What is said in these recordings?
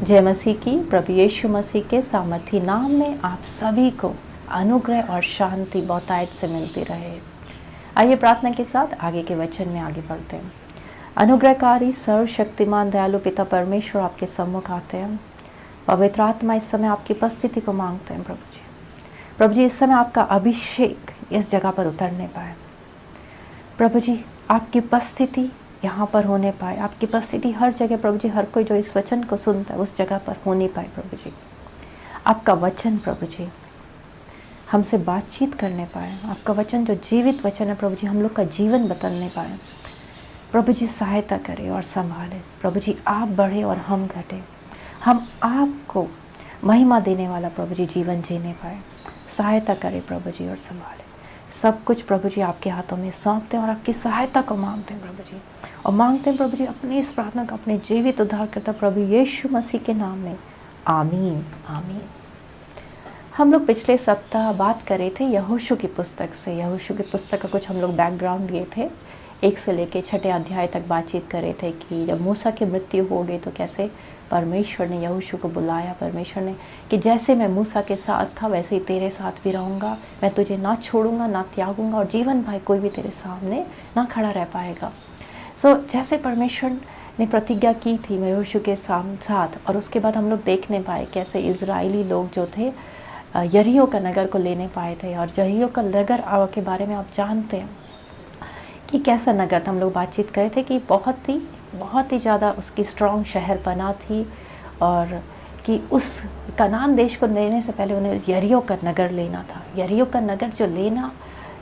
जय मसीह की। प्रभु यीशु मसीह के सामर्थी नाम में आप सभी को अनुग्रह और शांति बहुतायत से मिलती रहे। आइए प्रार्थना के साथ आगे के वचन में आगे बढ़ते हैं। अनुग्रहकारी सर्वशक्तिमान दयालु पिता परमेश्वर आपके सम्मुख आते हैं। पवित्र आत्मा इस समय आपकी उपस्थिति को मांगते हैं प्रभु जी। प्रभु जी, इस समय आपका अभिषेक इस जगह पर उतरने पाए। प्रभु जी, आपकी उपस्थिति यहाँ पर होने पाए। आपकी उपस्थिति हर जगह प्रभु जी, हर कोई जो इस वचन को सुनता है उस जगह पर होने पाए प्रभु जी। आपका वचन प्रभु जी हमसे बातचीत करने पाए। आपका वचन जो जीवित वचन है प्रभु जी, हम लोग का जीवन बदलने पाए। प्रभु जी सहायता करें और संभाले। प्रभु जी आप बढ़े और हम घटे। हम आपको महिमा देने वाला प्रभु जी जीवन जीने पाए। सहायता करें प्रभु जी और संभाले। सब कुछ प्रभु जी आपके हाथों में सौंपते हैं और आपकी सहायता को मांगते हैं प्रभु जी। और मांगते हैं प्रभु जी अपनी इस प्रार्थना को अपने जीवित उद्धारकर्ता प्रभु यीशु मसीह के नाम में, आमीन आमीन। हम लोग पिछले सप्ताह बात कर रहे थे यहोशू की पुस्तक से। यहोशू की पुस्तक का कुछ हम लोग बैकग्राउंड लिए थे। 1 से लेकर 6 अध्याय तक बातचीत कर रहे थे कि जब मूसा की मृत्यु हो गई तो कैसे परमेश्वर ने यहोशू को बुलाया। परमेश्वर ने कि जैसे मैं मूसा के साथ था वैसे ही तेरे साथ भी रहूँगा, मैं तुझे ना छोड़ूंगा ना त्यागूंगा, और जीवन भाई कोई भी तेरे सामने ना खड़ा रह पाएगा। जैसे परमेश्वर ने प्रतिज्ञा की थी यहोशू के साथ, और उसके बाद हम लोग देखने पाए कैसे इजरायली लोग जो थे यरीहो का नगर को लेने पाए थे। और यरीहो का नगर के बारे में आप जानते हैं कि कैसा नगर था। हम लोग बातचीत कर रहे थे कि बहुत ही ज़्यादा उसकी स्ट्रॉन्ग शहर बना थी, और कि उस कनान देश को लेने से पहले उन्हें यरीहो का नगर लेना था। यरीहो का नगर जो लेना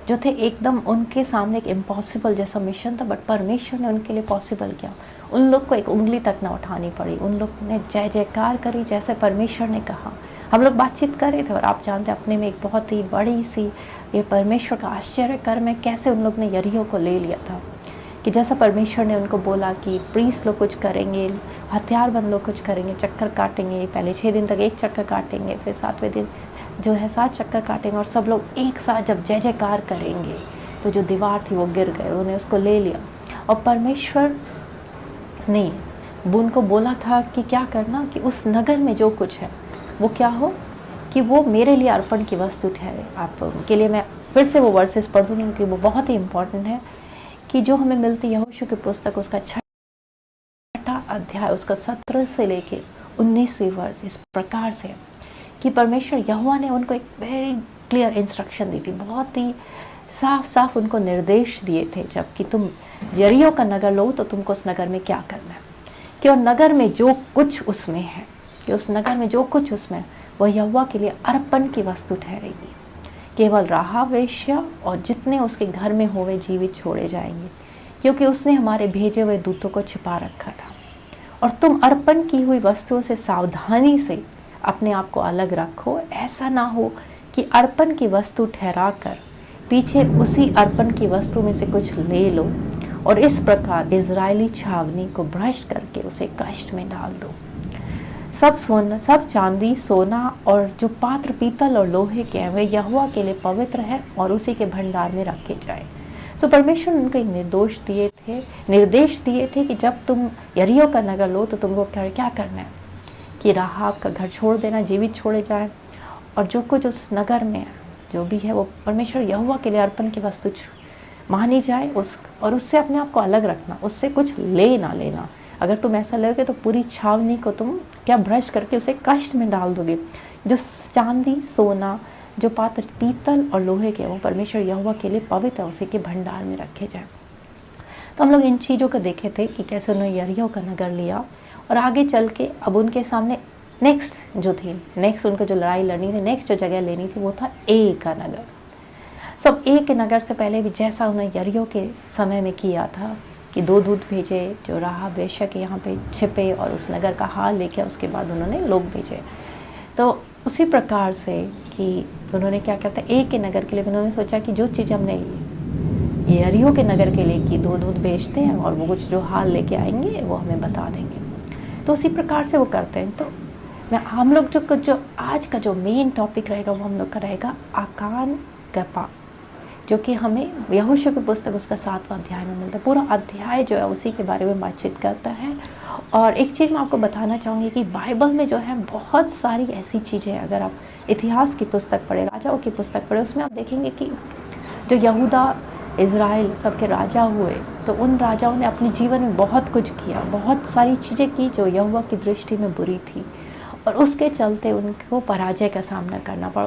जो थे एकदम उनके सामने एक इम्पॉसिबल जैसा मिशन था, बट परमेश्वर ने उनके लिए पॉसिबल किया। उन लोग को एक उंगली तक ना उठानी पड़ी। उन लोग ने जय जयकार करी जैसे परमेश्वर ने कहा। हम लोग बातचीत कर रहे थे और आप जानते अपने में एक बहुत ही बड़ी सी ये परमेश्वर का आश्चर्य कर्म है, कैसे उन लोग ने यरीहो को ले लिया था। कि जैसा परमेश्वर ने उनको बोला कि प्रीस्ट लोग कुछ करेंगे, हथियारबंद लोग कुछ करेंगे, चक्कर काटेंगे। पहले 6 दिन तक एक चक्कर काटेंगे, फिर 7वें दिन जो है 7 चक्कर काटेंगे, और सब लोग एक साथ जब जय जयकार करेंगे तो जो दीवार थी वो गिर गए। उन्हें उसको ले लिया, और परमेश्वर ने उनको बोला था कि क्या करना, कि उस नगर में जो कुछ है वो क्या हो, कि वो मेरे लिए अर्पण की वस्तु ठहरे। आप के लिए मैं फिर से वो वर्सेस पढ़ दूँगी क्योंकि वो बहुत ही इम्पॉर्टेंट है। कि जो हमें मिलती है यहोशू की पुस्तक उसका 6 अध्याय उसका 17 से लेके 19वीं वर्ष इस प्रकार से कि परमेश्वर यहोवा ने उनको एक वेरी क्लियर इंस्ट्रक्शन दी थी। बहुत ही साफ उनको निर्देश दिए थे, जबकि तुम यरीहो का नगर लो तो तुमको उस नगर में क्या करना है, कि और नगर में जो कुछ उसमें है, कि उस नगर में जो कुछ उसमें वह यहोवा के लिए अर्पण की वस्तु ठहरेगी। केवल राहाब वेश्या और जितने उसके घर में होवे जीवित छोड़े जाएंगे, क्योंकि उसने हमारे भेजे हुए दूतों को छिपा रखा था। और तुम अर्पण की हुई वस्तुओं से सावधानी से अपने आप को अलग रखो। ऐसा ना हो कि अर्पण की वस्तु ठहरा कर पीछे उसी अर्पण की वस्तु में से कुछ ले लो, और इस प्रकार इजरायली छावनी को भ्रष्ट करके उसे कष्ट में डाल दो। सब चांदी सोना और जो पात्र पीतल और लोहे के हैं वे यहोवा के लिए पवित्र हैं और उसी के भंडार में रखे जाए। परमेश्वर ने उनको एक निर्देश दिए थे कि जब तुम यरीहो का नगर लो तो तुमको क्या करना है, कि राहाब का घर छोड़ देना, जीवित छोड़े जाए, और जो कुछ उस नगर में जो भी है वो परमेश्वर यहोवा के लिए अर्पण की वस्तु मानी जाए, और उससे अपने आप को अलग रखना, उससे कुछ ले ना लेना। अगर तुम ऐसा लोगे तो पूरी छावनी को तुम क्या भ्रष्ट करके उसे कष्ट में डाल दोगे। जो चांदी सोना जो पात्र पीतल और लोहे के वो परमेश्वर यहोवा के लिए पवित्र उसी के भंडार में रखे जाए। तो हम लोग इन चीज़ों को देखे थे कि कैसे उन्होंने यरीहो का नगर लिया, और आगे चल के अब उनके सामने नेक्स्ट उनको जो लड़ाई लड़नी थी, नेक्स्ट जो जगह लेनी थी वो था ए का नगर। ए के नगर से पहले भी जैसा उन्होंने यरीहो के समय में किया था कि 2 दूत भेजे जो राहाब वेश्या के यहाँ पे छिपे और उस नगर का हाल लेके उसके बाद उन्होंने लोग भेजे। तो उसी प्रकार से कि उन्होंने क्या कहता है, एक के नगर के लिए उन्होंने सोचा कि जो चीज़ हमने ये यरीहो के नगर के लिए कि 2 दूत भेजते हैं और वो कुछ जो हाल लेके आएंगे वो हमें बता देंगे। तो उसी प्रकार से वो करते हैं। तो हम लोग जो आज का जो मेन टॉपिक रहेगा वो हम लोग का रहेगा आकान गपा, जो कि हमें यहोशू की पुस्तक उसका 7वां अध्याय में मिलता है। पूरा अध्याय जो है उसी के बारे में बातचीत करता है। और एक चीज़ मैं आपको बताना चाहूँगी कि बाइबल में जो है बहुत सारी ऐसी चीज़ें हैं, अगर आप इतिहास की पुस्तक पढ़े, राजाओं की पुस्तक पढ़े, उसमें आप देखेंगे कि जो यहूदा इज़राइल सबके राजा हुए, तो उन राजाओं ने अपने जीवन में बहुत कुछ किया, बहुत सारी चीज़ें की जो यहोवा की दृष्टि में बुरी थी, और उसके चलते उनको पराजय का सामना करना पड़ा।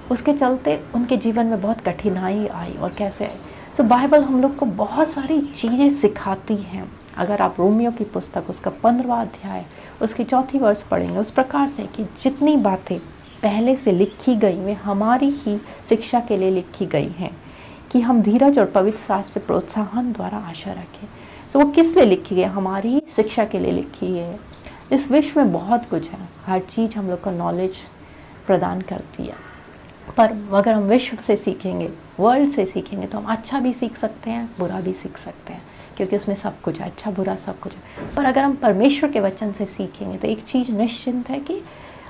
उसके चलते उनके जीवन में बहुत कठिनाई आई और कैसे आई। सो बाइबल हम लोग को बहुत सारी चीज़ें सिखाती हैं। अगर आप रोमियो की पुस्तक उसका 15वां अध्याय उसकी 4थी वर्ष पढ़ेंगे, उस प्रकार से कि जितनी बातें पहले से लिखी गई वे हमारी ही शिक्षा के लिए लिखी गई हैं, कि हम धीरज और पवित्र शास्त्र से प्रोत्साहन द्वारा आशा रखें। सो वो किस लिए लिखी गई? हमारी ही शिक्षा के लिए लिखी है। इस विश्व में बहुत कुछ है, हर चीज़ हम लोग को नॉलेज प्रदान करती है, पर अगर हम विश्व से सीखेंगे, वर्ल्ड से सीखेंगे, तो हम अच्छा भी सीख सकते हैं, बुरा भी सीख सकते हैं, क्योंकि उसमें सब कुछ है, अच्छा बुरा सब कुछ है। पर अगर हम परमेश्वर के वचन से सीखेंगे तो एक चीज़ निश्चिंत है कि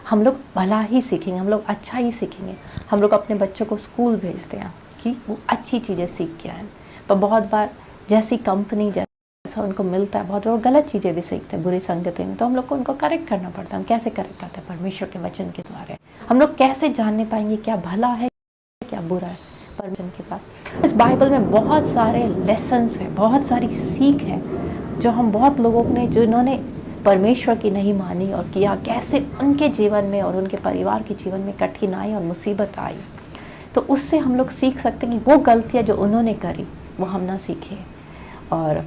हम लोग भला ही सीखेंगे, हम लोग अच्छा ही सीखेंगे। हम लोग अपने बच्चों को स्कूल भेजते हैं कि वो अच्छी चीज़ें सीख के आएँ, पर बहुत बार जैसी कंपनी जैसा उनको मिलता है, बहुत बार गलत चीज़ें भी सीखते हैं बुरी संगति में, तो हम लोग को उनको करेक्ट करना पड़ता है। हम कैसे करेक्ट करते हैं? परमेश्वर के वचन के द्वारा। हम लोग कैसे जानने पाएंगे क्या भला है क्या बुरा है? परमेश्वर के पास इस बाइबल में बहुत सारे लेसन्स हैं, बहुत सारी सीख है, जो हम बहुत लोगों ने, जिन्होंने परमेश्वर की नहीं मानी और किया, कैसे उनके जीवन में और उनके परिवार के जीवन में कठिनाई और मुसीबत आई। तो उससे हम लोग सीख सकते हैं कि वो गलतियाँ जो उन्होंने करी वो हम ना सीखें। और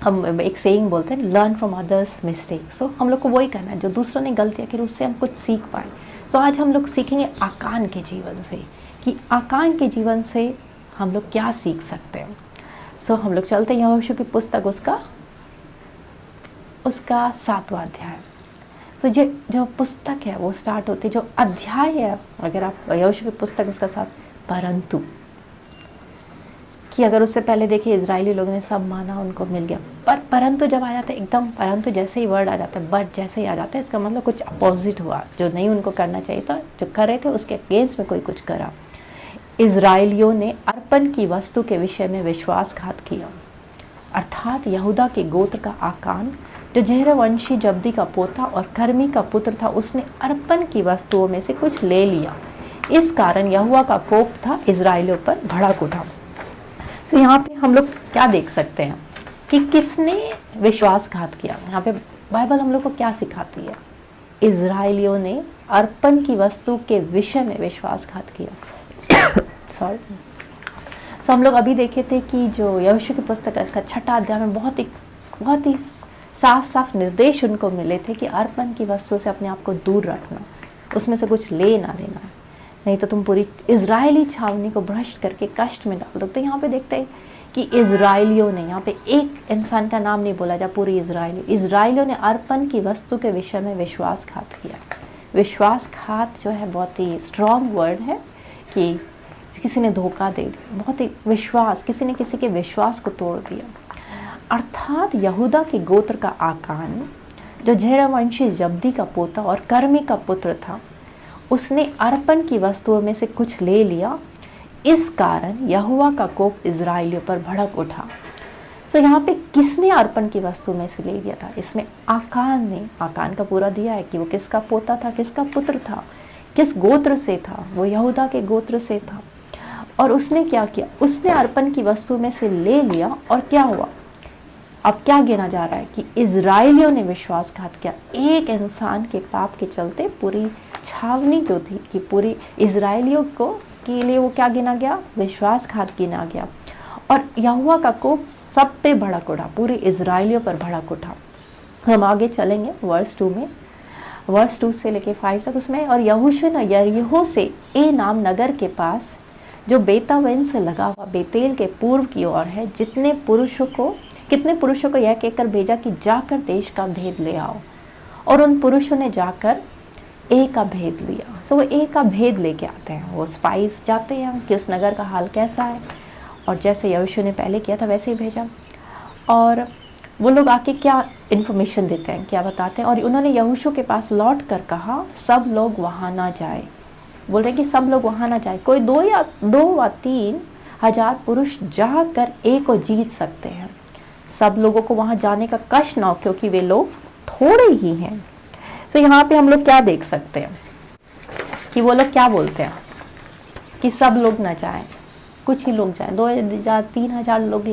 हम एक सेइंग बोलते हैं, लर्न फ्रॉम अदर्स मिस्टेक्स। सो हम लोग को वही करना है, जो दूसरों ने गलतियाँ की उससे हम कुछ सीख पाए। सो आज हम लोग सीखेंगे आकान के जीवन से, कि आकान के जीवन से हम लोग क्या सीख सकते हैं। सो हम लोग चलते हैं यहोशू की पुस्तक उसका 7वां अध्याय। सो ये जो पुस्तक है वो स्टार्ट होती है, जो अध्याय है, अगर आप यहोशू की पुस्तक उसका 7, परंतु, कि अगर उससे पहले देखिए इजरायली लोगों ने सब माना, उनको मिल गया, पर परंतु जब आ जाता है, एकदम परंतु जैसे ही वर्ड आ जाता है, बट जैसे ही आ जाता है, इसका मतलब कुछ अपोजिट हुआ, जो नहीं उनको करना चाहिए था, जो कर रहे थे उसके अगेंस्ट में कोई कुछ करा। इजराइलियों ने अर्पण की वस्तु के विषय में विश्वासघात किया, अर्थात यहूदा के गोत्र का आकान, जो जेरहवंशी जब्दी का पोता और कर्मी का पुत्र था, उसने अर्पण की वस्तुओं में से कुछ ले लिया। इस कारण यहोवा का कोप था इजराइलियों पर भड़क उठा। सो यहाँ पे हम लोग क्या देख सकते हैं कि किसने विश्वासघात किया। यहाँ पे बाइबल हम लोग को क्या सिखाती है? इजराइलियों ने अर्पण की वस्तु के विषय में विश्वासघात किया। सॉरी। सो हम लोग अभी देखे थे कि जो यहोशू की पुस्तक का 6वां अध्याय में बहुत ही साफ साफ निर्देश उनको मिले थे कि अर्पण की वस्तु से अपने आप को दूर रखना, उसमें से कुछ ले ना लेना, नहीं तो तुम पूरी इजरायली छावनी को भ्रष्ट करके कष्ट में डाल दो। तो यहाँ पे देखते हैं कि इजरायलियों ने, यहाँ पे एक इंसान का नाम नहीं बोला जा, पूरी इजरायलियों ने अर्पण की वस्तु के विषय में विश्वासघात किया। विश्वासघात जो है बहुत ही स्ट्रॉन्ग वर्ड है, कि किसी ने धोखा दे दिया, बहुत ही विश्वास, किसी ने किसी के विश्वास को तोड़ दिया। अर्थात यहूदा के गोत्र का आकान, जो जेरहवंशी जब्दी का पोता और कर्मी का पुत्र था, उसने अर्पण की वस्तुओं में से कुछ ले लिया। इस कारण यहोवा का कोप इजराइलियों पर भड़क उठा। तो यहाँ पे किसने अर्पण की वस्तु में से ले लिया था? इसमें आकान ने। आकान का पूरा दिया है कि वो किसका पोता था, किसका पुत्र था, किस गोत्र से था, वो यहूदा के गोत्र से था। और उसने क्या किया? उसने अर्पण की वस्तु में से ले लिया, और क्या हुआ? अब क्या गिना जा रहा है कि इजराइलियों ने विश्वासघात किया। एक इंसान के पाप के चलते पूरी छावनी जो थी, कि पूरी इजराइलियों को के लिए वो क्या गिना गया? विश्वासघात गिना गया। और यहोवा का कोप सब पे भड़क उठा, पूरे इजराइलियों पर भड़क उठा। हम आगे चलेंगे वर्स 2 में, वर्स 2 से लेके 5 तक उसमें। और यहोशू ने यरीहो से ए नाम नगर के पास, जो बेतावेन से लगा हुआ बेतेल के पूर्व की ओर है, कितने पुरुषों को यह कहकर भेजा कि जाकर देश का भेद ले आओ। और उन पुरुषों ने जाकर ए का भेद लिया। सो वो ए का भेद लेके आते हैं, वो स्पाइस जाते हैं कि उस नगर का हाल कैसा है, और जैसे यहोशू ने पहले किया था वैसे ही भेजा। और वो लोग आके क्या इन्फॉर्मेशन देते हैं, क्या बताते हैं? और उन्होंने यहोशू के पास लौट कर कहा, सब लोग वहाँ ना जाए, बोल रहे हैं कि सब लोग वहाँ ना जाए, कोई 2 या 3 हजार पुरुष जाकर एक को जीत सकते हैं। सब लोगों को वहाँ जाने का कष्ट ना हो, क्योंकि वे लोग थोड़े ही हैं। सो यहाँ पे हम लोग क्या देख सकते हैं कि वो लोग क्या बोलते हैं कि सब लोग ना जाएं, कुछ ही लोग जाएं, 2,000-3,000 लोग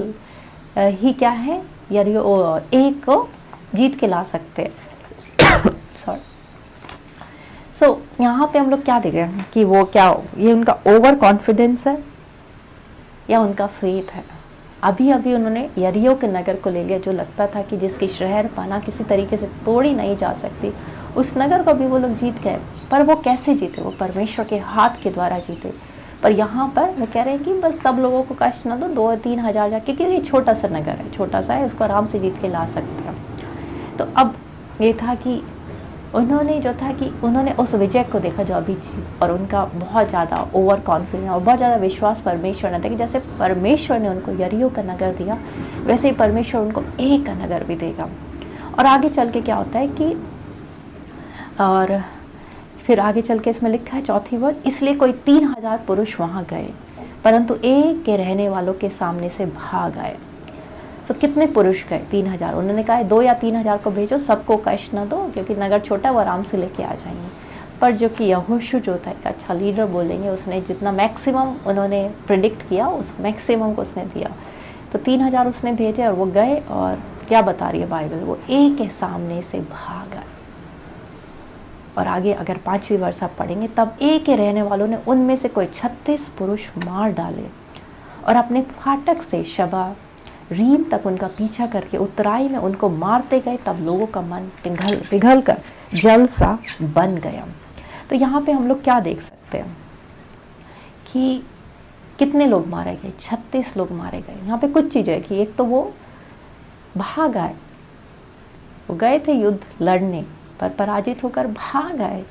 ही क्या है यरीहो एक को जीत के ला सकते हैं। सॉरी। सो यहाँ पे हम लोग क्या देख रहे हैं कि वो क्या, ये उनका ओवर कॉन्फिडेंस है या उनका फेथ है। अभी अभी उन्होंने यरीहो के नगर को ले लिया, जो लगता था कि जिसकी शहर पाना किसी तरीके से तोड़ी नहीं जा सकती, उस नगर को भी वो लोग जीत गए। पर वो कैसे जीते? वो परमेश्वर के हाथ के द्वारा जीते। पर यहाँ पर वो कह रहे हैं कि बस सब लोगों को कष्ट ना दो, 2-3 हजार जा, क्योंकि ये छोटा सा नगर है, छोटा सा है, उसको आराम से जीत के ला सकते हैं। तो अब ये था कि उन्होंने जो था कि उन्होंने उस विजय को देखा जो अभी और उनका बहुत ज़्यादा ओवर कॉन्फिडेंस और बहुत ज़्यादा विश्वास परमेश्वर ने था कि जैसे परमेश्वर ने उनको यरीहो का नगर दिया, वैसे ही परमेश्वर उनको एक का नगर भी देगा। और आगे चल के क्या होता है कि और फिर आगे चल के इसमें लिखा है 4थी वर्ष, इसलिए कोई 3,000 पुरुष वहाँ गए, परंतु एक के रहने वालों के सामने से भाग आए। तो कितने पुरुष गए? 3,000। उन्होंने कहा 2 या 3,000 को भेजो, सबको कष्ट न दो, क्योंकि नगर छोटा, वो आराम से लेके आ जाएंगे। पर जो कि यहोशू जो था एक अच्छा लीडर बोलेंगे, उसने जितना मैक्सिमम उन्होंने प्रिडिक्ट किया उस मैक्सिमम को उसने दिया। तो 3,000 उसने भेजे और वो गए, और क्या बता रही है बाइबल, वो एक के सामने से भाग आए। और आगे अगर 5वीं वर्ष आप पढ़ेंगे, तब एक के रहने वालों ने उनमें से कोई 36 पुरुष मार डाले और अपने फाटक से शबा रीम तक उनका पीछा करके उतराई में उनको मारते गए। तब लोगों का मन पिघल कर जल सा बन गया। तो यहाँ पे हम लोग क्या देख सकते हैं कि कितने लोग मारे गए? 36 लोग मारे गए। यहाँ पे कुछ चीज़ें कि एक तो वो भाग आए, वो गए थे युद्ध लड़ने, पर पराजित होकर भाग आए,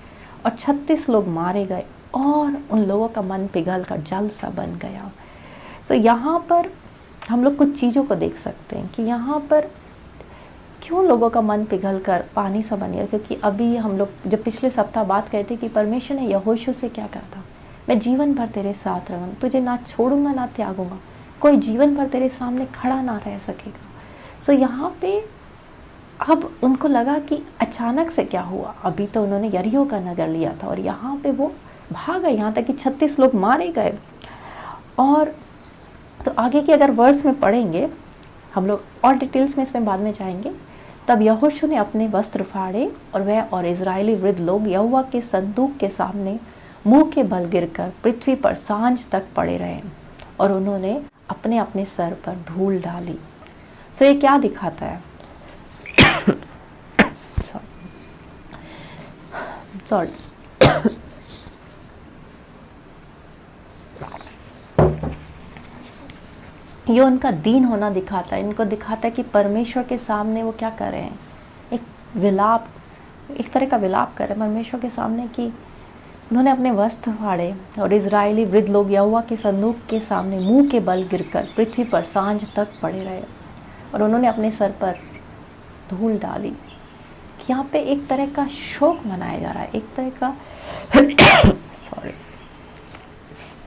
और 36 लोग मारे गए, और उन लोगों का मन पिघल कर जल सा बन गया। तो यहाँ पर हम लोग कुछ चीज़ों को देख सकते हैं कि यहाँ पर क्यों लोगों का मन पिघल कर पानी सा बन गया। क्योंकि अभी हम लोग जब पिछले सप्ताह बात कहते थे कि परमेश्वर ने यहोशू से क्या कहा था, मैं जीवन भर तेरे साथ रहूँगा, तुझे ना छोड़ूंगा ना त्यागूंगा, कोई जीवन भर तेरे सामने खड़ा ना रह सकेगा। सो यहाँ पे अब उनको लगा कि अचानक से क्या हुआ, अभी तो उन्होंने यरीहो का नगर लिया था और यहाँ पे वो भाग गए, यहाँ तक कि 36 लोग मारे गए। और तो आगे की अगर वर्स में पढ़ेंगे हम लोग, और डिटेल्स में इसमें बाद में जाएंगे। तब यहोशू ने अपने वस्त्र फाड़े और वह और इजरायली वृद्ध लोग यहोवा के संदूक के सामने मुंह के बल गिरकर पृथ्वी पर सांझ तक पड़े रहे, और उन्होंने अपने अपने सर पर धूल डाली। सो ये क्या दिखाता है? सॉरी ये उनका दीन होना दिखाता है। इनको दिखाता है कि परमेश्वर के सामने वो क्या कर रहे हैं, एक विलाप, एक तरह का विलाप कर रहे हैं परमेश्वर के सामने कि उन्होंने अपने वस्त्र फाड़े और इजरायली वृद्ध लोग यहोवा के संदूक के सामने मुंह के बल गिरकर पृथ्वी पर सांझ तक पड़े रहे, और उन्होंने अपने सर पर धूल डाली। यहाँ पे एक तरह का शोक मनाया जा रहा है, एक तरह का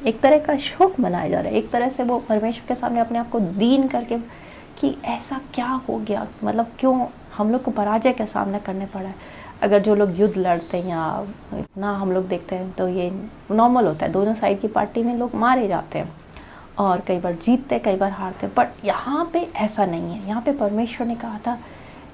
एक तरह का शोक मनाया जा रहा है। एक तरह से वो परमेश्वर के सामने अपने आप को दीन करके कि ऐसा क्या हो गया, मतलब क्यों हम लोग को पराजय का सामना करने पड़ा है। अगर जो लोग युद्ध लड़ते हैं या इतना हम लोग देखते हैं तो ये नॉर्मल होता है, दोनों साइड की पार्टी में लोग मारे जाते हैं और कई बार जीतते कई बार हारते हैं। बट यहाँ पे ऐसा नहीं है। यहाँ पे परमेश्वर ने कहा था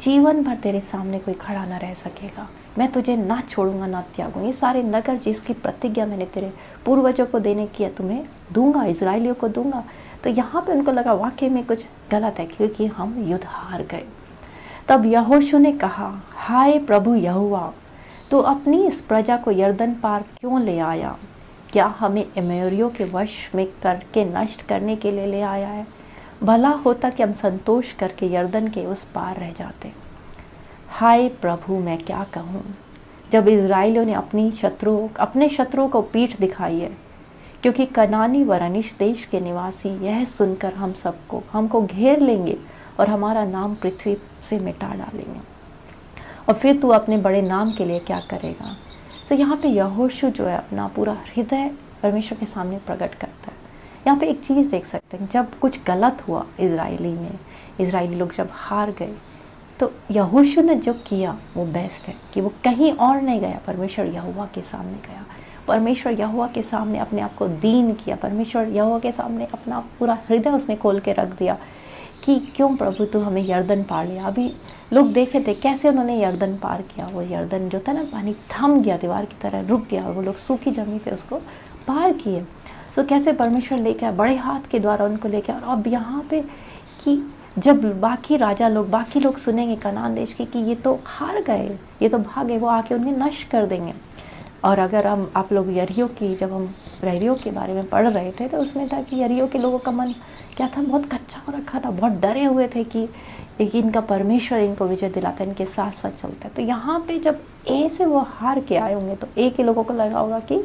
जीवन भर तेरे सामने कोई खड़ा ना रह सकेगा, मैं तुझे ना छोड़ूंगा ना त्यागूंगा। ये सारे नगर जिसकी प्रतिज्ञा मैंने तेरे पूर्वजों को देने की है तुम्हें दूंगा, इजराइलियों को दूंगा। तो यहाँ पे उनको लगा वाकई में कुछ गलत है क्योंकि हम युद्ध हार गए। तब यहोशू ने कहा, हाय प्रभु यहोवा, तू अपनी इस प्रजा को यरदन पार क्यों ले आया? क्या हमें एमोरियों के वश में करके नष्ट करने के लिए ले आया है? भला होता कि हम संतोष करके यरदन के उस पार रह जाते। हाय प्रभु, मैं क्या कहूँ जब इजराइलियों ने अपने शत्रुओं को पीठ दिखाई है, क्योंकि कनानी वरनिश देश के निवासी यह सुनकर हमको घेर लेंगे और हमारा नाम पृथ्वी से मिटा डालेंगे। और फिर तू अपने बड़े नाम के लिए क्या करेगा? तो यहाँ पे यहोशू जो है अपना पूरा हृदय परमेश्वर के सामने प्रकट करता है। यहाँ पे एक चीज़ देख सकते हैं, जब कुछ गलत हुआ इजरायली लोग जब हार गए, तो यहोशू ने जो किया वो बेस्ट है कि वो कहीं और नहीं गया, परमेश्वर यहोवा के सामने गया। परमेश्वर यहोवा के सामने अपने आप को दीन किया। परमेश्वर यहोवा के सामने अपना पूरा हृदय उसने खोल के रख दिया कि क्यों प्रभु तू हमें यरदन पार लिया। अभी लोग देखे थे कैसे उन्होंने यरदन पार किया। वो यरदन जो था ना, पानी थम गया, दीवार की तरह रुक गया, और वो लोग सूखी जमीन पे उसको पार किए। तो कैसे परमेश्वर लेके आया, बड़े हाथ के द्वारा उनको लेके आया। और अब यहाँ पे कि जब बाकी लोग सुनेंगे कनान देश के कि ये तो हार गए, ये तो भागे, वो आके उन्हें नष्ट कर देंगे। और अगर आप लोग यरीहो के बारे में पढ़ रहे थे, तो उसमें था कि यरीहो के लोगों का मन क्या था, बहुत कच्चा हो रखा था, बहुत डरे हुए थे कि इनका परमेश्वर इनको विजय दिलाता है, इनके साथ साथ चलता है। तो यहाँ पे जब ए से वो हार के आए होंगे, तो ए के लोगों को लगा होगा कि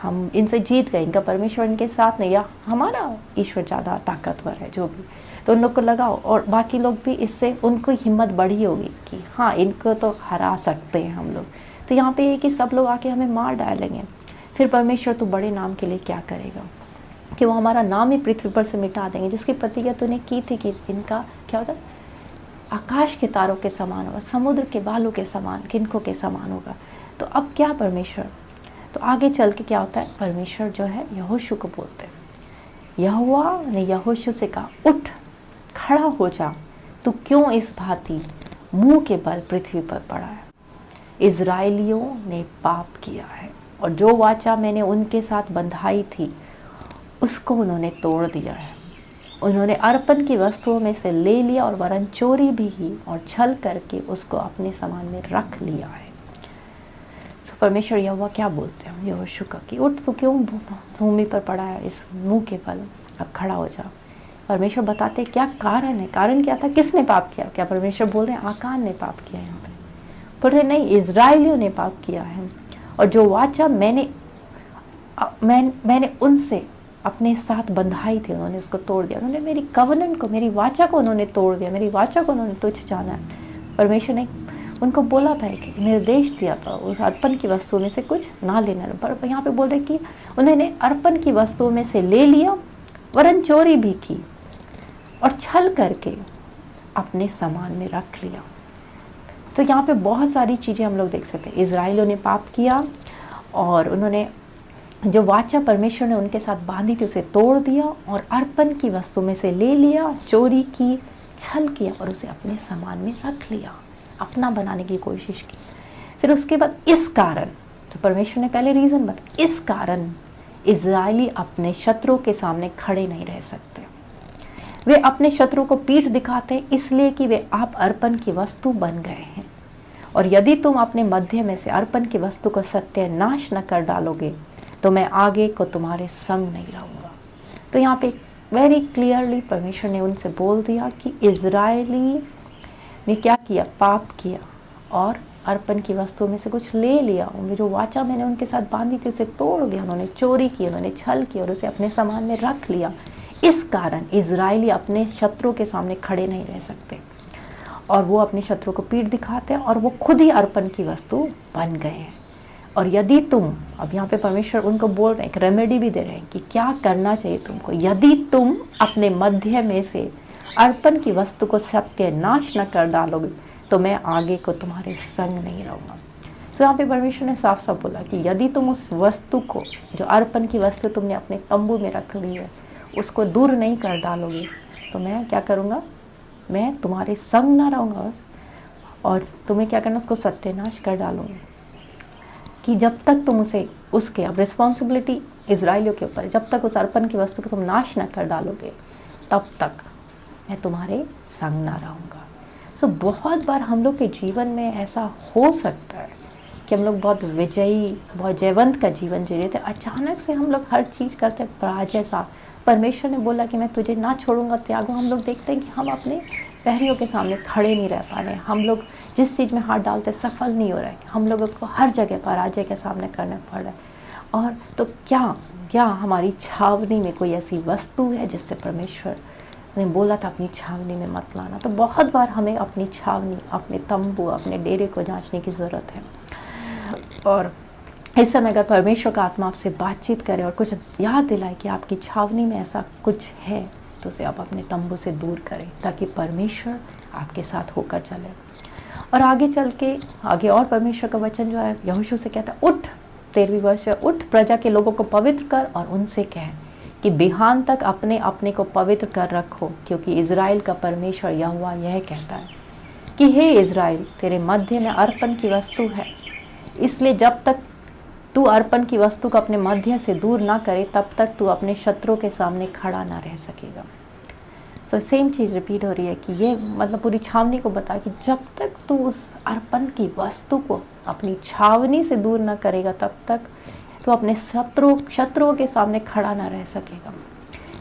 हम इनसे जीत गए, इनका परमेश्वर इनके साथ नहीं, या हमारा ईश्वर ज़्यादा ताकतवर है, जो भी। तो उन लोग को लगाओ, और बाकी लोग भी इससे उनको हिम्मत बढ़ी होगी कि हाँ, इनको तो हरा सकते हैं हम लोग। तो यहाँ पे ये कि सब लोग आके हमें मार डालेंगे, फिर परमेश्वर तू बड़े नाम के लिए क्या करेगा, कि वो हमारा नाम ही पृथ्वी पर से मिटा देंगे, जिसकी प्रतिज्ञा तूने की थी कि इनका क्या होता है, आकाश के तारों के समान होगा, समुद्र के बालू के समान, किनको के समान होगा। तो अब क्या परमेश्वर, तो आगे चल के क्या होता है, परमेश्वर जो है यहोशू को बोलते हैं। यहोवा ने यहोशू से कहा, उठ खड़ा हो जा, तू क्यों इस भांति मुंह के बल पृथ्वी पर पड़ा है। इजराइलियों ने पाप किया है, और जो वाचा मैंने उनके साथ बंधाई थी उसको उन्होंने तोड़ दिया है। उन्होंने अर्पण की वस्तुओं में से ले लिया, और वरन चोरी भी की, और छल करके उसको अपने सामान में रख लिया है। तो परमेश्वर यहोवा क्या बोलते हैं यहोशू का कि उठ, तू क्यों भूमि पर पड़ा है इस मुंह के बल, अब खड़ा हो जा। परमेश्वर बताते क्या कारण है, कारण क्या था, किसने पाप किया। क्या परमेश्वर बोल रहे हैं आकान ने पाप किया, यहाँ पे बोल रहे नहीं, इजराइलियों ने पाप किया है। और जो वाचा मैंने उनसे अपने साथ बंधाई थी, उन्होंने उसको तोड़ दिया। उन्होंने मेरी कवनन को, मेरी वाचा को उन्होंने तोड़ दिया, मेरी वाचा को उन्होंने तुच्छ जाना है। परमेश्वर ने उनको बोला था, कि निर्देश दिया था उस अर्पण की वस्तुओं में से कुछ ना लेना। पर यहाँ पे बोल रहे कि उन्होंने अर्पण की वस्तुओं में से ले लिया, वरन चोरी भी की, और छल करके अपने सामान में रख लिया। तो यहाँ पे बहुत सारी चीज़ें हम लोग देख सकते हैं। इजराइलियों ने पाप किया, और उन्होंने जो वाचा परमेश्वर ने उनके साथ बांधी थी उसे तोड़ दिया, और अर्पण की वस्तु में से ले लिया, चोरी की, छल किया, और उसे अपने सामान में रख लिया, अपना बनाने की कोशिश की। फिर उसके बाद इस कारण, तो परमेश्वर ने पहले रीज़न बताया, इस कारण इजरायली अपने शत्रु के सामने खड़े नहीं रह सकते। वे अपने शत्रु को पीठ दिखाते हैं, इसलिए कि वे आप अर्पण की वस्तु बन गए हैं। और यदि तुम अपने मध्य में से अर्पण की वस्तु को सत्यानाश न कर डालोगे, तो मैं आगे को तुम्हारे संग नहीं रहूँगा। तो यहाँ पे वेरी क्लियरली परमेश्वर ने उनसे बोल दिया कि इजरायली ने क्या किया, पाप किया, और अर्पण की वस्तुओं में से कुछ ले लिया। उनमें जो वाचा मैंने उनके साथ बांधी थी उसे तोड़ दिया, उन्होंने चोरी की, उन्होंने छल किया, और उसे अपने सामान में रख लिया। इस कारण इजरायली अपने शत्रु के सामने खड़े नहीं रह सकते, और वो अपने शत्रु को पीठ दिखाते हैं, और वो खुद ही अर्पण की वस्तु बन गए हैं। और यदि तुम, अब यहाँ पे परमेश्वर उनको बोल रहे हैं, एक रेमेडी भी दे रहे हैं कि क्या करना चाहिए तुमको। यदि तुम अपने मध्य में से अर्पण की वस्तु को सत्यानाश न कर डालोगे, तो मैं आगे को तुम्हारे संग नहीं रहूँगा। तो यहाँ पे परमेश्वर ने साफ साफ बोला कि यदि तुम उस वस्तु को, जो अर्पण की वस्तु तुमने अपने तंबू में रख ली है, उसको दूर नहीं कर डालोगे, तो मैं क्या करूँगा, मैं तुम्हारे संग ना रहूँगा, और तुम्हें क्या करना, उसको सत्यानाश कर डालूँगी। कि जब तक तुम उसके अब रिस्पॉन्सिबिलिटी इजराइलियों के ऊपर, जब तक उस अर्पण की वस्तु को तुम नाश न कर डालोगे, तब तक मैं तुम्हारे संग ना रहूँगा। सो बहुत बार हम लोग के जीवन में ऐसा हो सकता है कि हम लोग बहुत विजयी, बहुत जयवंत का जीवन जी रहे थे, अचानक से हम लोग हर चीज़ करते पराजय सा। परमेश्वर ने बोला कि मैं तुझे ना छोड़ूंगा, त्यागो। हम लोग देखते हैं कि हम अपने पैरियों के सामने खड़े नहीं रह पा रहे, हम लोग जिस चीज़ में हाथ डालते सफल नहीं हो रहा है, हम लोगों को हर जगह पराजय के सामने करना पड़ रहा है। और तो क्या हमारी छावनी में कोई ऐसी वस्तु है जिससे परमेश्वर ने बोला था अपनी छावनी में मत लाना। तो बहुत बार हमें अपनी छावनी, अपने तंबू, अपने डेरे को जांचने की ज़रूरत है। और इस समय अगर परमेश्वर का आत्मा आपसे बातचीत करे और कुछ याद दिलाए कि आपकी छावनी में ऐसा कुछ है, तो उसे आप अपने तंबू से दूर करें, ताकि परमेश्वर आपके साथ होकर चले। और आगे चल के आगे और परमेश्वर का वचन जो है यहोशू से कहता है, उठ, 13वीं वर्ष है, उठ प्रजा के लोगों को पवित्र कर और उनसे कह कि बिहान तक अपने अपने को पवित्र कर रखो, क्योंकि इज़राइल का परमेश्वर यहोवा यह कहता है कि हे इज़राइल, तेरे मध्य में अर्पण की वस्तु है, इसलिए जब तक तू अर्पण की वस्तु को अपने मध्य से दूर ना करे, तब तक तू अपने शत्रु के सामने खड़ा ना रह सकेगा। सो सेम चीज़ रिपीट हो रही है कि ये मतलब पूरी छावनी को बता कि जब तक तू उस अर्पण की वस्तु को अपनी छावनी से दूर ना करेगा, तब तक तू अपने शत्रुओं के सामने खड़ा ना रह सकेगा।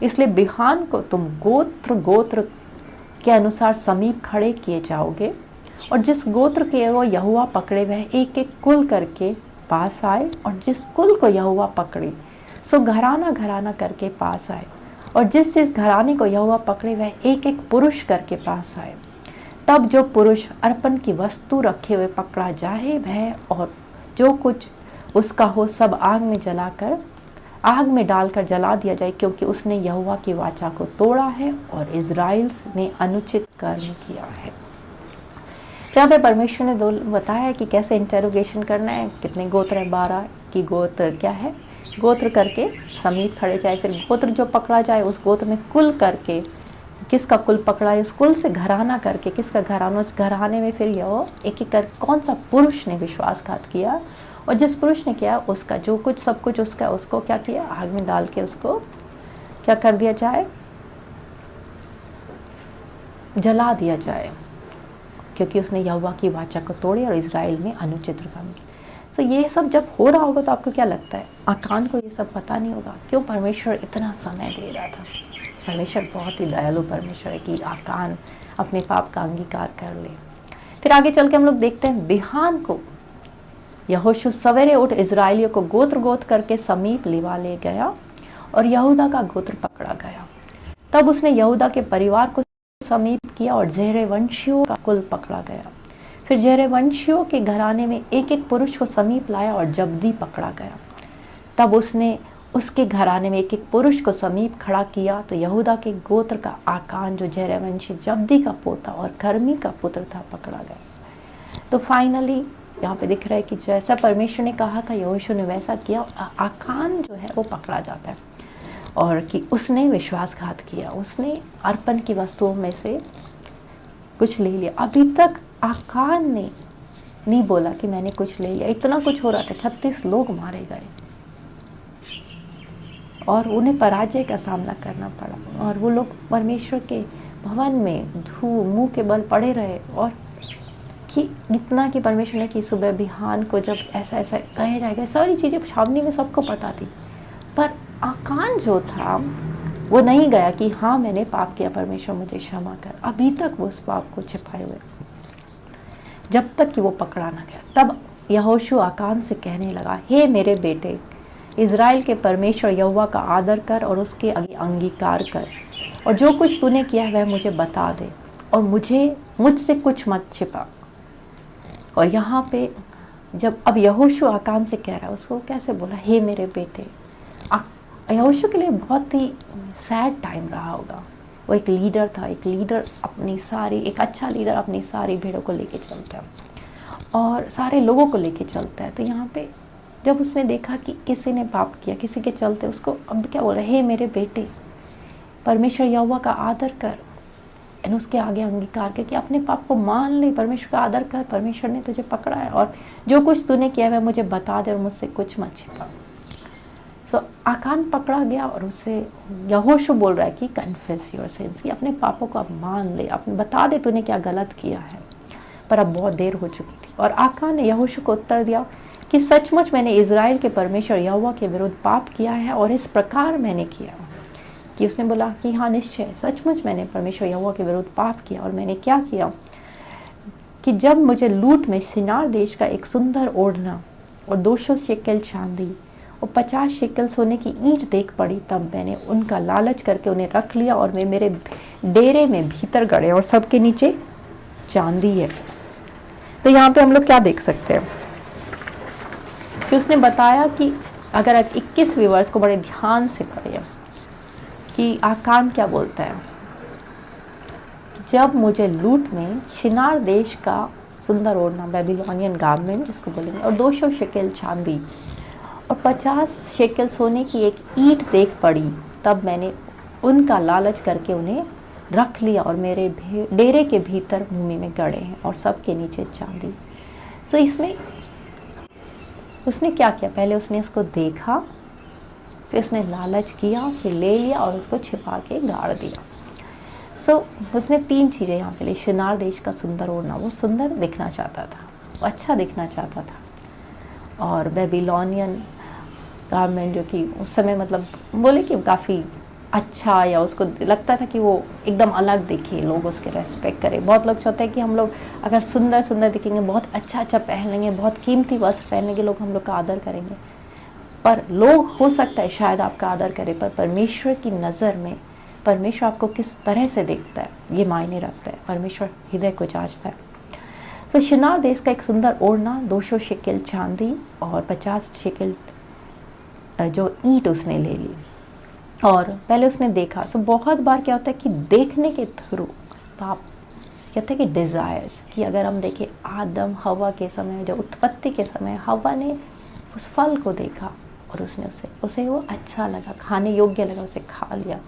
इसलिए बिहान को तुम गोत्र के अनुसार समीप खड़े किए जाओगे, और जिस गोत्र के वो यहोवा पकड़े वह एक एक कुल करके पास आए, और जिस कुल को यहोवा पकड़े सो घराना घराना करके पास आए, और जिस घराने को यहोवा पकड़े वह एक एक पुरुष करके पास आए। तब जो पुरुष अर्पण की वस्तु रखे हुए पकड़ा जाए, वह और जो कुछ उसका हो सब आग में डालकर जला दिया जाए, क्योंकि उसने यहोवा की वाचा को तोड़ा है और इज़राइल ने अनुचित कर्म किया है। यहाँ पे परमेश्वर ने बताया कि कैसे इंटेरोगेशन करना है, कितने गोत्र है, 12 की गोत्र क्या है, गोत्र करके समीप खड़े जाए। फिर गोत्र जो पकड़ा जाए उस गोत्र में कुल करके, किसका कुल पकड़ा है उस कुल से घराना करके, किसका घराना, उस घराने में फिर यह एक एक कर कौन सा पुरुष ने विश्वासघात किया, और जिस पुरुष ने किया उसका जो कुछ सब कुछ उसका, उसको क्या किया, आग में डाल के उसको क्या कर दिया जाए, जला दिया जाए, क्योंकि उसने यहोवा की वाचा को तोड़ी और इज़राइल में अनुचित काम किया। तो ये सब जब हो रहा होगा तो आपको क्या लगता है, आकान को ये सब पता नहीं होगा क्यों परमेश्वर इतना समय दे रहा था। परमेश्वर बहुत ही दयालु परमेश्वर है कि आकान अपने पाप का अंगीकार कर ले। फिर आगे चल के हम लोग देखते हैं, बिहान को यहोशू सवेरे उठ इज़राइलियों को गोत्र गोत्र करके समीप लिवा ले गया, और यहूदा का गोत्र पकड़ा गया। तब उसने यहूदा के परिवार को समीप किया और जेरे वंशियों का कुल पकड़ा गया। फिर जेरे वंशियों के घराने में एक एक पुरुष को समीप लाया और जब्दी पकड़ा गया। तब उसने उसके घराने में एक एक पुरुष को समीप खड़ा किया, तो यहूदा के गोत्र का आकान जो जेरे वंशी जब्दी का पोता और कर्मी का पुत्र था पकड़ा गया। तो फाइनली यहाँ पे दिख रहा है कि जैसा परमेश्वर ने कहा था यहोशू ने वैसा किया, आकान जो है वो पकड़ा जाता है, और कि उसने विश्वासघात किया, उसने अर्पण की वस्तुओं में से कुछ ले लिया। अभी तक आकान ने नहीं बोला कि मैंने कुछ ले लिया, इतना कुछ हो रहा था, 36 लोग मारे गए और उन्हें पराजय का सामना करना पड़ा, और वो लोग परमेश्वर के भवन में मुंह के बल पड़े रहे। और कि इतना कि परमेश्वर ने कि सुबह बिहान को जब ऐसा ऐसा कहे जाएगा, सारी चीज़ें छावनी में सबको पता थी, पर आकान जो था वो नहीं गया कि हाँ मैंने पाप किया, परमेश्वर मुझे क्षमा कर। अभी तक वो उस पाप को छिपाए हुए, जब तक कि वो पकड़ा ना गया। तब यहोशू आकान से कहने लगा, हे मेरे बेटे, इज़राइल के परमेश्वर यहोवा का आदर कर और उसके आगे अंगीकार कर, और जो कुछ तूने किया है वह मुझे बता दे, और मुझसे कुछ मत छिपा। और यहाँ पे जब अब यहोशू आकान से कह रहा है, उसको कैसे बोला, हे मेरे बेटे। यहोशू के लिए बहुत ही सैड टाइम रहा होगा। वो एक लीडर था, एक अच्छा लीडर अपनी सारी भेड़ों को लेके चलता है और सारे लोगों को लेके चलता है। तो यहाँ पे जब उसने देखा कि किसी ने पाप किया, किसी के चलते, उसको अब क्या बोल रहा है, हे मेरे बेटे, परमेश्वर यहोवा का आदर कर, एंड उसके आगे अंगीकार कर कि अपने पाप को मान ले, परमेश्वर का आदर कर, परमेश्वर ने तुझे पकड़ा है, और जो कुछ तूने किया है वह मुझे बता दे और मुझसे कुछ मत छिपा। सो आकान पकड़ा गया और उससे यहोशू बोल रहा है कि कन्फेस योर सिंस, कि अपने पापों को अब मान ले, अपने बता दे तूने क्या गलत किया है। पर अब बहुत देर हो चुकी थी, और आकान ने यहोशू को उत्तर दिया कि सचमुच मैंने इज़राइल के परमेश्वर यहोवा के विरुद्ध पाप किया है, और इस प्रकार मैंने किया कि उसने बोला कि हाँ निश्चय सचमुच मैंने परमेश्वर यहोवा के विरुद्ध पाप किया। और मैंने क्या किया कि जब मुझे लूट में शिनार देश का एक सुंदर ओढ़ना और 200 शेकल चांदी और 50 शेकल सोने की ईंट देख पड़ी, तब मैंने उनका लालच करके उन्हें रख लिया, और वे मेरे डेरे में भीतर गड़े, और सबके नीचे चांदी है। तो यहाँ पे हम लोग क्या देख सकते हैं कि उसने बताया कि अगर आप 21वीं वर्ष को बड़े ध्यान से पढ़िए कि आकान क्या बोलता है। जब मुझे लूट में शिनार देश का सुंदर ओढ़ना, बेबीलोनियन गारमेंट जिसको बोलेंगे, और 200 शेकेल चांदी और 50 शेकेल सोने की एक ईंट देख पड़ी, तब मैंने उनका लालच करके उन्हें रख लिया और मेरे डेरे के भीतर भूमि में गड़े हैं और सबके नीचे चांदी। तो इसमें उसने क्या किया, पहले उसने उसको देखा, फिर उसने लालच किया, फिर ले लिया और उसको छिपा के गाड़ दिया। उसने 3 चीज़ें यहाँ पे ली। शिनार देश का सुंदर ओढ़ना, वो सुंदर दिखना चाहता था, वो अच्छा दिखना चाहता था। और बेबीलोनियन गारमेंट जो कि उस समय मतलब बोले कि काफ़ी अच्छा, या उसको लगता था कि वो एकदम अलग दिखे, लोग उसके रेस्पेक्ट करें। बहुत लोग चाहते हैं कि हम लोग अगर सुंदर सुंदर दिखेंगे, बहुत अच्छा अच्छा पहनेंगे, बहुत कीमती वस्त्र पहनेंगे, लोग हम लोग का आदर करेंगे। पर लोग हो सकता है शायद आपका आदर करें, पर परमेश्वर की नज़र में परमेश्वर आपको किस तरह से देखता है ये मायने रखता है। परमेश्वर हृदय को जांचता है। शिनार देश का एक सुंदर ओढ़ना, 200 शेकेल चांदी और 50 शेकेल जो ईंट उसने ले ली। और पहले उसने देखा। बहुत बार क्या होता है कि देखने के थ्रू पाप कहते हैं कि डिज़ायर्स, कि अगर हम देखें आदम हवा के समय, जो उत्पत्ति के समय हवा ने उस फल को देखा और उसने उसे वो अच्छा लगा, खाने योग्य लगा, उसे खा लिया।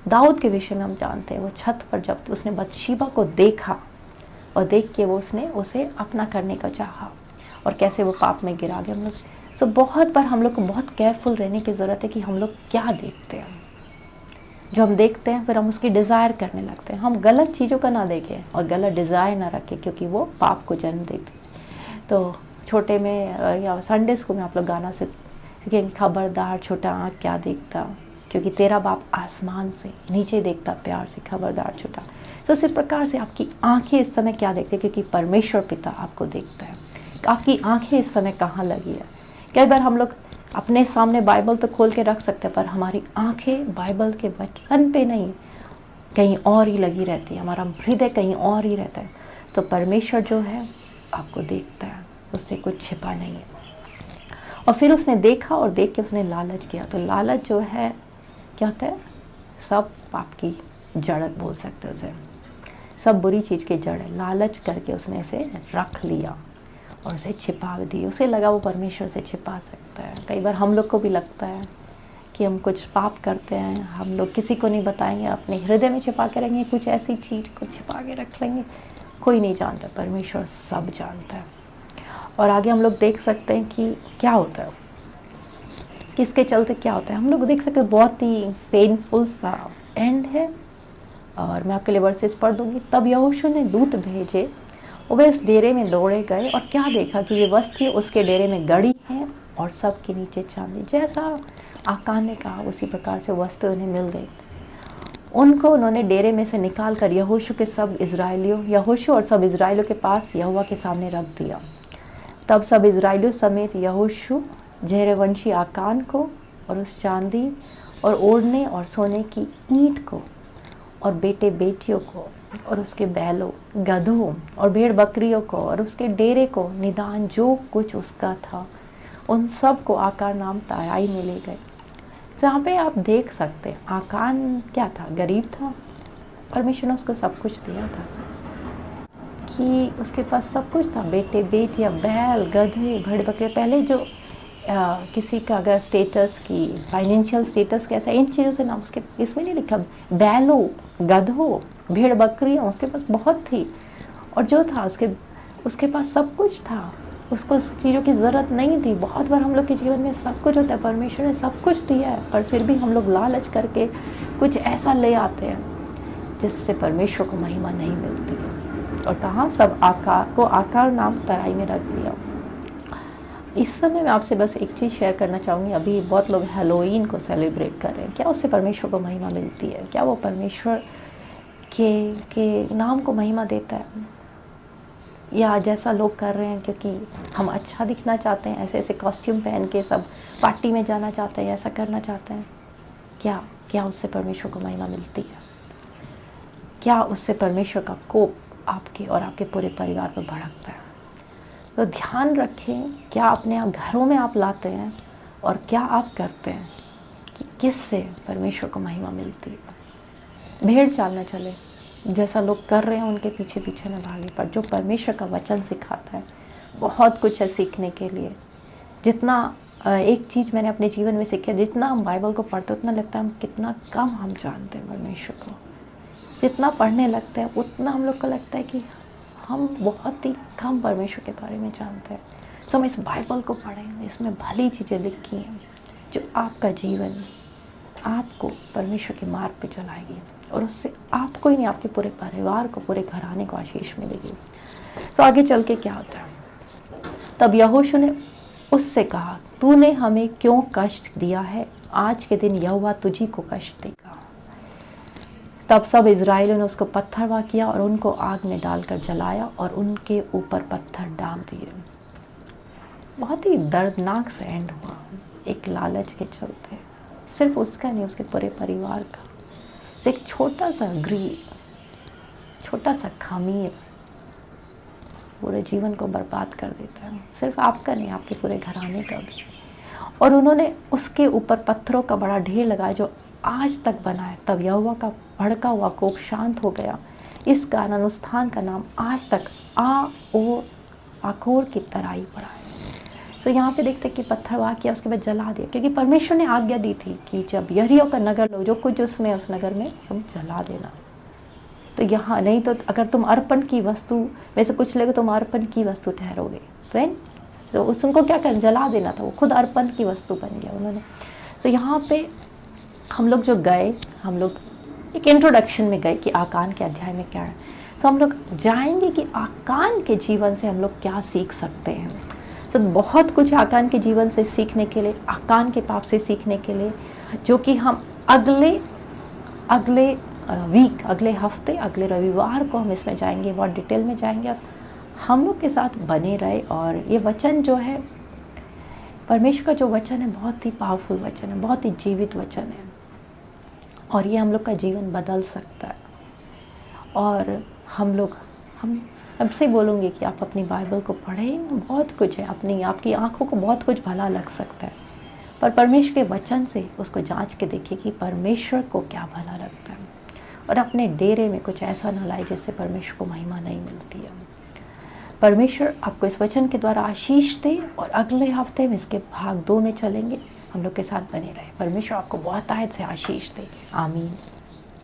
दाऊद के विषय में हम जानते हैं, वो छत पर जब उसने बतशीबा को देखा और देख के वो उसने उसे अपना करने का चाहा और कैसे वो पाप में गिरा गया। हम लोग बहुत बार हम लोग को बहुत केयरफुल रहने की ज़रूरत है कि हम लोग क्या देखते हैं। जो हम देखते हैं फिर हम उसकी डिज़ायर करने लगते हैं। हम गलत चीज़ों का ना देखें और गलत डिज़ायर ना रखें, क्योंकि वो पाप को जन्म देती। तो छोटे में या संडे स्कूल में आप लोग गाना सीखेंगे, खबरदार छोटा आँख क्या देखता, क्योंकि तेरा बाप आसमान से नीचे देखता प्यार से, खबरदार छोटा। तो इसी प्रकार से आपकी आंखें इस समय क्या देखती है, क्योंकि परमेश्वर पिता आपको देखता है। आपकी आंखें इस समय कहाँ लगी है। कई बार हम लोग अपने सामने बाइबल तो खोल के रख सकते हैं, पर हमारी आंखें बाइबल के वचन पे नहीं, कहीं और ही लगी रहती है, हमारा हृदय कहीं और ही रहता है। तो परमेश्वर जो है आपको देखता है, उससे कुछ छिपा नहीं है। और फिर उसने देखा और देख के उसने लालच किया। तो लालच जो है क्या होता है, सब पाप की जड़ बोल सकते हैं उसे, सब बुरी चीज़ की जड़ है। लालच करके उसने इसे रख लिया और उसे छिपा दी। उसे लगा वो परमेश्वर से छिपा सकता है। कई बार हम लोग को भी लगता है कि हम कुछ पाप करते हैं, हम लोग किसी को नहीं बताएंगे, अपने हृदय में छिपा के रखेंगे, कुछ ऐसी चीज़ को छिपा के रख लेंगे, कोई नहीं जानता, परमेश्वर सब जानता है। और आगे हम लोग देख सकते हैं कि क्या होता है, किसके चलते क्या होता है। हम लोग देख सकते हैं बहुत ही पेनफुल सा एंड है। और मैं आपके लिए वर्सेस पढ़ दूंगी। तब यहोशू ने दूत भेजे और वे उस डेरे में दौड़े गए और क्या देखा कि ये वस्तु उसके डेरे में गड़ी है और सब के नीचे चांदी। जैसा आकान ने कहा उसी प्रकार से वस्तु उन्हें मिल गई। उन्होंने डेरे में से निकाल कर यहोशू और सब इजराइलियों के पास यहोवा के सामने रख दिया। तब सब इजराइलियों समेत यहोशू जेरवंशी आकान को और उस चांदी और ओढ़ने और सोने की ईंट को और बेटे बेटियों को और उसके बैलों, गधों और भेड़ बकरियों को और उसके डेरे को, निदान जो कुछ उसका था, उन सब को आकान नाम तराई में ले गए। जहाँ पे आप देख सकते हैं आकान क्या था, गरीब था। परमेश्वर ने उसको सब कुछ दिया था कि उसके पास सब कुछ था, बेटे बेटियाँ, बैल, गधे, भेड़ बकरियाँ। पहले जो किसी का अगर स्टेटस की फाइनेंशियल स्टेटस कैसा, इन चीज़ों से नाम उसके इसमें नहीं लिखा। बैलों, गधों, भेड़ बकरियाँ उसके पास बहुत थी। और जो था उसके पास सब कुछ था, उसको उस चीज़ों की ज़रूरत नहीं थी। बहुत बार हम लोग के जीवन में सब कुछ होता है, परमेश्वर ने सब कुछ दिया है, पर फिर भी हम लोग लालच करके कुछ ऐसा ले आते हैं जिससे परमेश्वर को महिमा नहीं मिलती है। और कहाँ सब आकार नाम तराई में रख दिया। इस समय मैं आपसे बस एक चीज़ शेयर करना चाहूँगी। अभी बहुत लोग हैलोवीन को सेलिब्रेट कर रहे हैं। क्या उससे परमेश्वर को महिमा मिलती है? क्या वो परमेश्वर के नाम को महिमा देता है? या जैसा लोग कर रहे हैं क्योंकि हम अच्छा दिखना चाहते हैं, ऐसे ऐसे कॉस्ट्यूम पहन के सब पार्टी में जाना चाहते हैं, ऐसा करना चाहते हैं, क्या उससे परमेश्वर को महिमा मिलती है? क्या उससे परमेश्वर का कोप आपके और आपके पूरे परिवार पर भड़कता है? तो ध्यान रखें क्या अपने घरों में आप लाते हैं और क्या आप करते हैं कि किससे परमेश्वर को महिमा मिलती है। भेड़ चाल न चले, जैसा लोग कर रहे हैं उनके पीछे पीछे न भागे, पर जो परमेश्वर का वचन सिखाता है बहुत कुछ है सीखने के लिए। जितना एक चीज़ मैंने अपने जीवन में सीखी, जितना हम बाइबल को पढ़ते उतना लगता है हम कितना कम हम जानते हैं परमेश्वर को। जितना पढ़ने लगते हैं उतना हम लोग को लगता है कि हम बहुत ही कम परमेश्वर के बारे में जानते हैं। सो हम इस बाइबल को पढ़ें, इसमें भली चीज़ें लिखी हैं जो आपका जीवन आपको परमेश्वर के मार्ग पे चलाएगी, और उससे आपको ही नहीं आपके पूरे परिवार को, पूरे घराने को आशीष मिलेगी। सो आगे चल के क्या होता है, तब यहोशू ने उससे कहा, तूने हमें क्यों कष्ट दिया है? आज के दिन यहोवा तुझी को कष्ट देगा। तब सब इज़राइलियों ने उसको पत्थरवाह किया और उनको आग में डालकर जलाया और उनके ऊपर पत्थर डाल दिए। बहुत ही दर्दनाक से एंड हुआ, एक लालच के चलते, सिर्फ उसका नहीं उसके पूरे परिवार का। एक छोटा सा ग्रीड, छोटा सा खमीर पूरे जीवन को बर्बाद कर देता है, सिर्फ आपका नहीं आपके पूरे घराने का भी। और उन्होंने उसके ऊपर पत्थरों का बड़ा ढेर लगाया जो आज तक बना है। तब यहोवा का भड़का हुआ कोप शांत हो गया, इस कारण उस स्थान का नाम आज तक आकोर की तराई पड़ा है। तो यहाँ पे देखते कि पत्थरवाह किया, उसके बाद जला दिया, क्योंकि परमेश्वर ने आज्ञा दी थी कि जब यरीहो का नगर लो, जो कुछ उसमें उस नगर में तुम जला देना। तो यहाँ नहीं तो अगर तुम अर्पण की वस्तु में से कुछ लेगे तुम अर्पण की वस्तु ठहरोगे, तो उनको क्या करना, जला देना था। वो खुद अर्पण की वस्तु बन गया उन्होंने। तो यहाँ पे हम लोग जो गए, हम लोग एक इंट्रोडक्शन में गए कि आकान के अध्याय में क्या है। तो हम लोग जाएंगे कि आकान के जीवन से हम लोग क्या सीख सकते हैं। तो बहुत कुछ आकान के जीवन से सीखने के लिए, आकान के पाप से सीखने के लिए, जो कि हम अगले वीक, अगले हफ्ते, अगले रविवार को हम इसमें जाएंगे, बहुत डिटेल में जाएंगे। हम लोग के साथ बने रहे। और ये वचन जो है, परमेश्वर का जो वचन है, बहुत ही पावरफुल वचन है, बहुत ही जीवित वचन है, और ये हम लोग का जीवन बदल सकता है। और हम सबसे बोलूँगी कि आप अपनी बाइबल को पढ़ें, बहुत कुछ है, आपकी आंखों को बहुत कुछ भला लग सकता है, पर परमेश्वर के वचन से उसको जांच के देखिए कि परमेश्वर को क्या भला लगता है, और अपने डेरे में कुछ ऐसा न लाए जिससे परमेश्वर को महिमा नहीं मिलती है। परमेश्वर आपको इस वचन के द्वारा आशीष दे, और अगले हफ्ते में इसके भाग 2 में चलेंगे। हम लोग के साथ बने रहे। परमेश्वर आपको बहुत आयत से आशीष दे। आमीन।